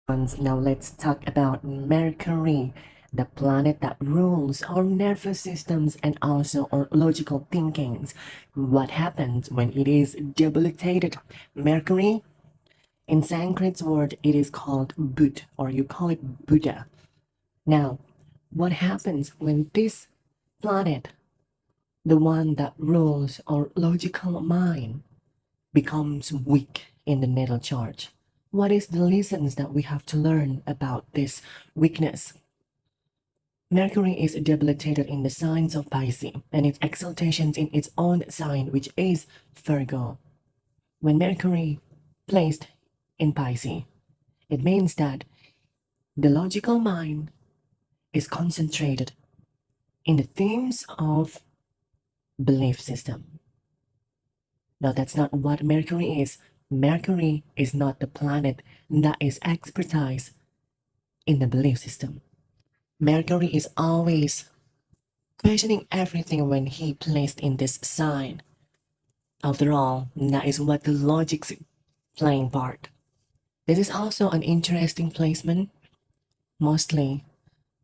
Now let's talk about Mercury, the planet that rules our nervous systems and also our logical thinkings. What happens when it is debilitated? Mercury, in Sanskrit's word, it is called Bud, or you call it Buddha. Now, what happens when this planet, the one that rules our logical mind, becomes weak in the natal chart? What is the lessons that we have to learn about this weakness? Mercury is debilitated in the signs of Pisces and its exaltations in its own sign, which is Virgo. When Mercury placed in Pisces, it means that the logical mind is concentrated in the themes of belief system. Now, that's not what Mercury is. Mercury is not the planet that is expertise in the belief system. Mercury is always questioning everything when he placed in this sign. After all, that is what the logic's playing part. This is also an interesting placement. Mostly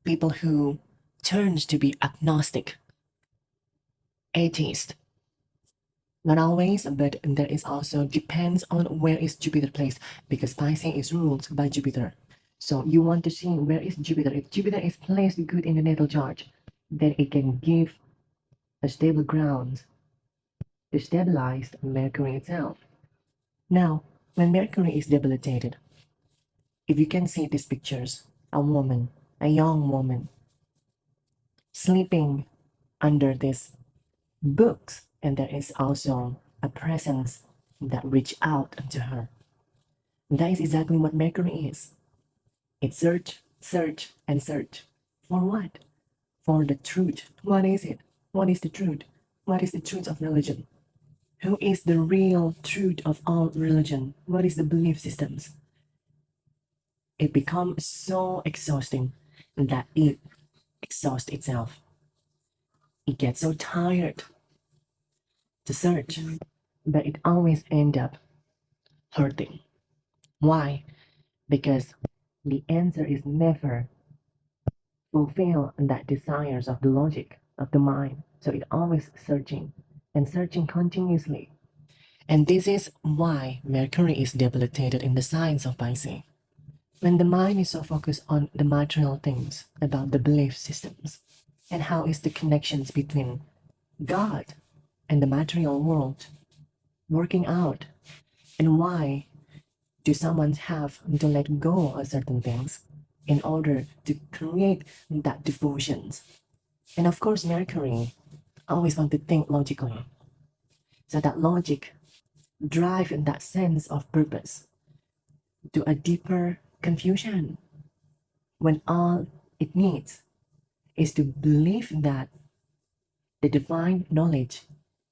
people who turns to be agnostic, atheist. Not always, but there is also depends on where is Jupiter placed, because Pisces is ruled by Jupiter. So you want to see where is Jupiter. If Jupiter is placed good in the natal chart, then it can give a stable ground to stabilize Mercury itself. Now, when Mercury is debilitated, if you can see these pictures, a woman, a young woman, sleeping under these books, and there is also a presence that reach out to her. That is exactly what Mercury is. It search, search, and search. For what? For the truth. What is it? What is the truth? What is the truth of religion? Who is the real truth of all religion? What is the belief systems? It becomes so exhausting that it exhausts itself. It gets so tired to search, but it always ends up hurting. Why? Because the answer is never fulfill that desires of the logic of the mind. So it always searching and searching continuously. And this is why Mercury is debilitated in the signs of Pisces. When the mind is so focused on the material things about the belief systems and how is the connections between God and the material world working out, and why do someone have to let go of certain things in order to create that devotions? And of course, Mercury always want to think logically. So that logic drive that sense of purpose to a deeper confusion when all it needs is to believe that the divine knowledge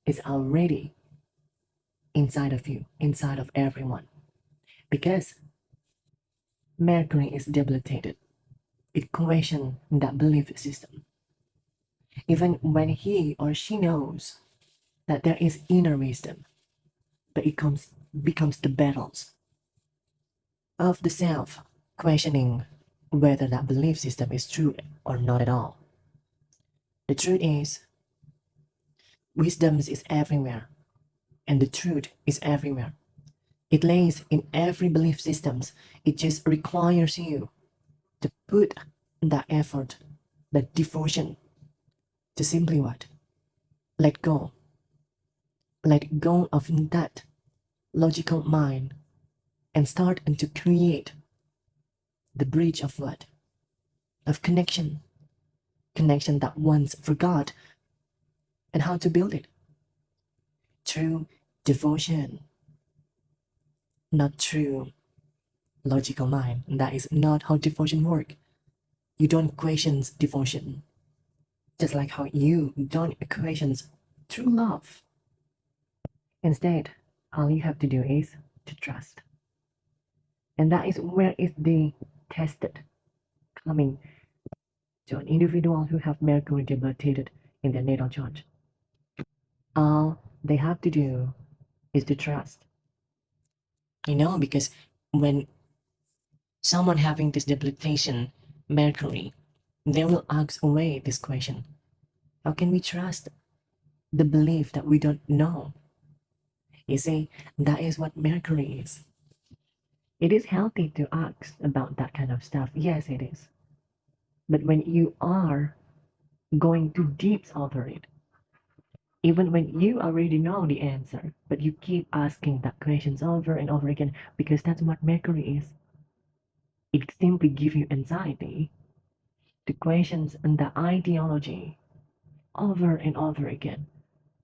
is already inside of you, inside of everyone. Because Mercury is debilitated, it questions that belief system. Even when he or she knows that there is inner wisdom, but it becomes the battles of the self, questioning whether that belief system is true or not at all. The truth is, wisdom is everywhere, and the truth is everywhere. It lays in every belief systems. It just requires you to put that effort, that devotion, to simply what? Let go. Let go of that logical mind and start and to create the bridge of what? Of connection. Connection that once forgot, and how to build it. Through devotion, not through logical mind. That is not how devotion works. You don't question devotion. Just like how you don't question true love. Instead, all you have to do is to trust. And that is where is the tested coming to an individual who have Mercury debilitated in their natal chart. All they have to do is to trust. I know, because when Someone having this debilitation, Mercury, they will ask away this question. How can we trust the belief that we don't know? You see, that is what Mercury is. It is healthy to ask about that kind of stuff. Yes, it is. But when you are going too deep over it, even when you already know the answer, but you keep asking that questions over and over again, because that's what Mercury is. It simply gives you anxiety to questions and the ideology over and over again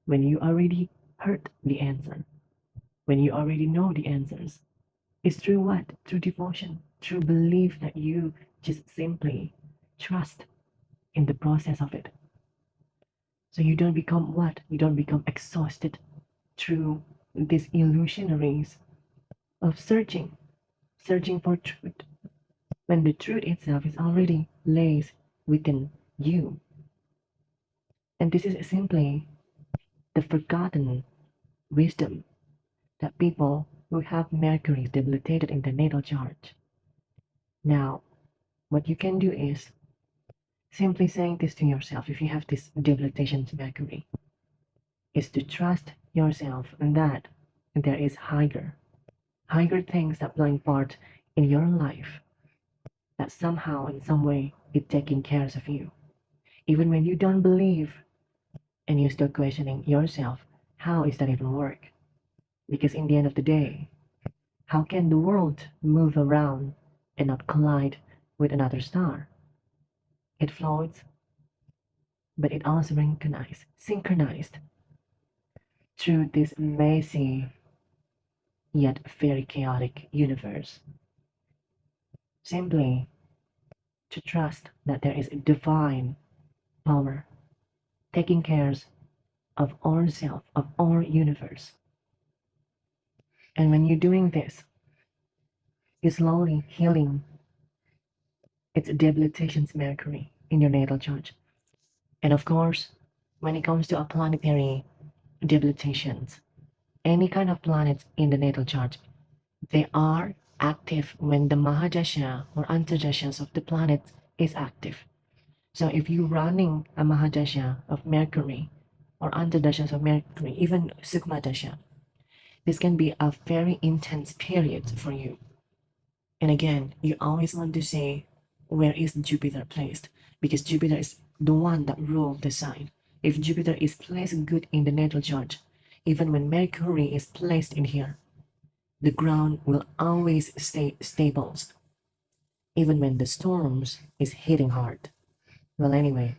when you already heard the answer, when you already know the answers. It's through what? Through devotion, through belief that you just simply trust in the process of it. So you don't become what? You don't become exhausted through these illusionaries of searching for truth, when the truth itself is already lays within you. And this is simply the forgotten wisdom that people who have Mercury debilitated in their natal chart. Now, what you can do is simply saying this to yourself if you have this debilitation to Mercury, is to trust yourself and that there is higher things that playing part in your life, that somehow in some way is taking care of you. Even when you don't believe and you start questioning yourself, how is that even work? Because in the end of the day, how can the world move around and not collide with another star? It floats, but it also synchronized through this messy yet very chaotic universe. Simply to trust that there is a divine power taking care of ourself, of our universe. And when you're doing this, you're slowly healing its debilitations Mercury in your natal chart. And of course, when it comes to a planetary debilitations, any kind of planets in the natal chart, they are active when the Mahadasha or Antardashas of the planet is active. So if you're running a Mahadasha of Mercury or Antardashas of Mercury, even Sukmadasha, this can be a very intense period for you. And again, you always want to say, where is Jupiter placed? Because Jupiter is the one that rules the sign. If Jupiter is placed good in the natal chart, even when Mercury is placed in here, the ground will always stay stable, even when the storms is hitting hard. Well, anyway,